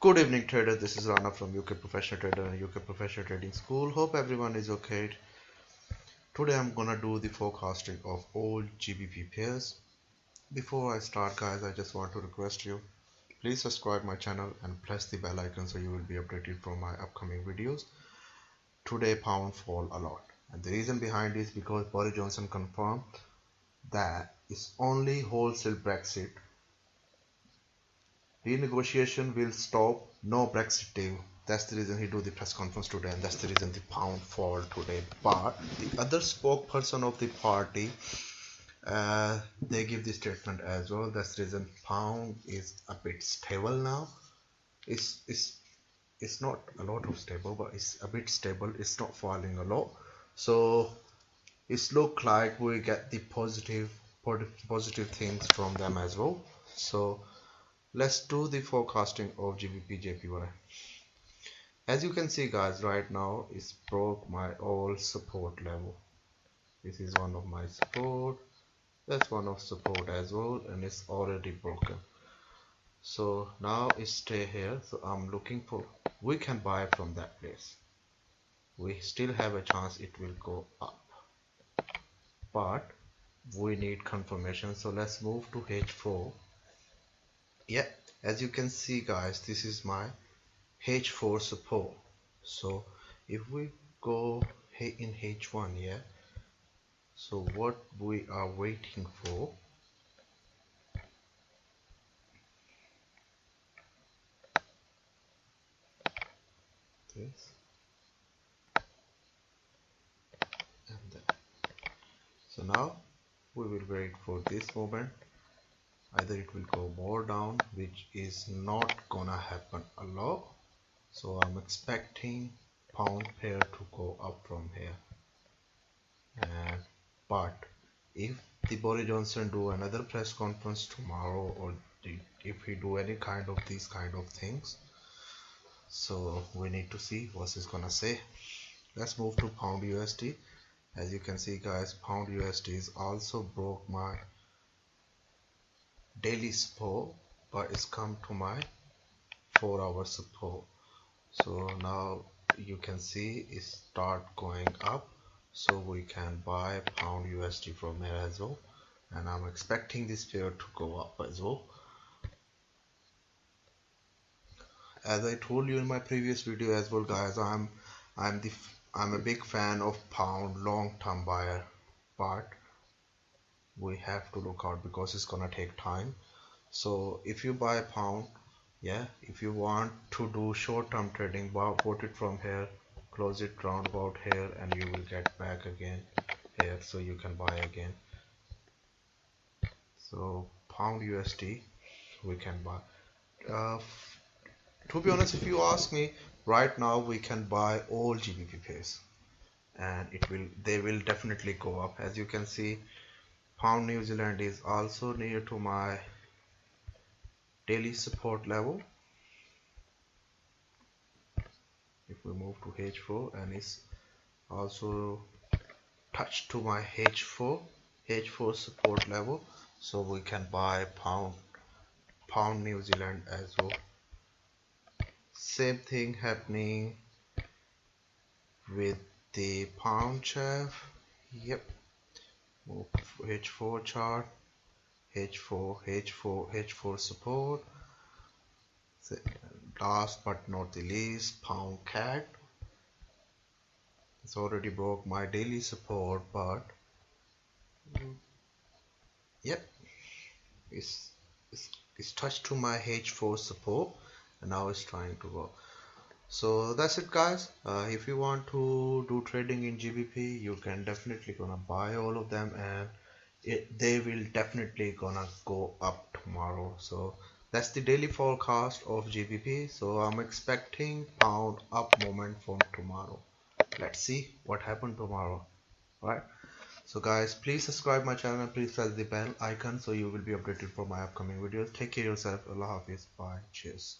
Good evening traders, this is Rana from UK Professional Trader and UK Professional Trading School. Hope everyone is okay. Today I'm gonna do the forecasting of all GBP pairs. Before I start guys, I just want to request you, please subscribe my channel and press the bell icon so you will be updated from my upcoming videos. Today pound fall a lot, and the reason behind is because Boris Johnson confirmed that it's only wholesale Brexit. Renegotiation will stop, no Brexit deal. That's the reason he do the press conference today, and that's the reason the pound fall today. But the other spokesperson of the party, they give the statement as well. That's the reason pound is a bit stable now. It's not a lot of stable, but it's a bit stable. It's not falling a lot. So it's look like we get the positive things from them as well. So let's do the forecasting of GBP JPY. As you can see guys, right now it's broke my all support level. This is one of my support, that's one of support as well, and it's already broken. So now it stay here, so I'm looking for, we can buy from that place. We still have a chance it will go up, but we need confirmation. So let's move to H4. Yeah, as you can see guys, this is my H4 support. So if we go in H1, yeah, so what we are waiting for, this and that. So now we will wait for this moment. Either it will go more down, which is not gonna happen a lot, so I'm expecting pound pair to go up from here. And but if the Boris Johnson do another press conference tomorrow, or if he do any kind of these kind of things, so we need to see what he's gonna say. Let's move to pound USD. As you can see guys, pound USD is also broke my daily support, but it's come to my 4-hour support. So now you can see it start going up, so we can buy pound USD from here as well, and I'm expecting this pair to go up as well. As I told you in my previous video as well guys, I'm a big fan of pound long-term buyer, but we have to look out because it's gonna take time. So if you buy a pound, yeah, if you want to do short-term trading, put it from here, close it round about here, and you will get back again here, so you can buy again. So pound USD we can buy. To be honest, if you ask me, right now we can buy all GBP pairs, and they will definitely go up. As you can see, pound New Zealand is also near to my daily support level. If we move to H4, and it's also touched to my H4 support level, so we can buy pound New Zealand as well. Same thing happening with the pound CHF. Yep, move to H4 chart, H4 support. Last but not the least, pound CAD. It's already broke my daily support, but yep, it's touched to my H4 support, and now it's trying to go. So that's it guys. If you want to do trading in GBP, you can definitely gonna buy all of them, and they will definitely gonna go up tomorrow. So that's the daily forecast of GBP. So I'm expecting pound up moment from tomorrow. Let's see what happened tomorrow. Right, so guys, please subscribe my channel and please press the bell icon so you will be updated for my upcoming videos. Take care of yourself. Allah Hafiz. Bye. Cheers.